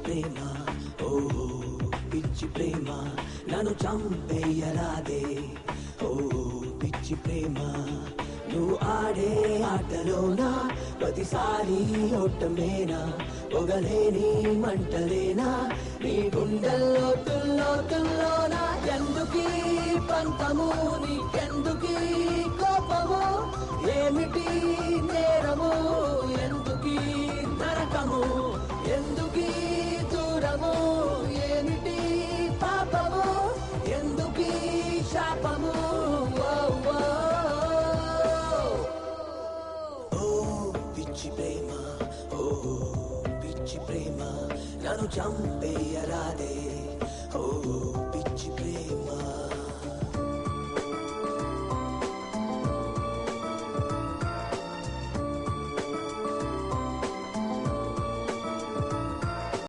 ప్రేమ ఓ పిచ్చి ప్రేమ నన్ను చంపేయరాదే ఓ పిచ్చి ప్రేమ నువ్వు ఆడే ఆటలోనా ప్రతిసారి ఓటమేనా పొగలేని మంటలేనా నీ గుండెల్లో తుల్లోనా ఎందుకీ పంతము నీకెందుకీ కోపము ఏమిటి నేరము ఎందుకీ నరకము ఎందుకీ దూరము ఏమిటి పాపము ఎందుకీ శాపము పిచ్చి ప్రేమ ఓ పిచ్చి ప్రేమ నన్ను చంపేయరాదే ఓ పిచ్చి ప్రేమ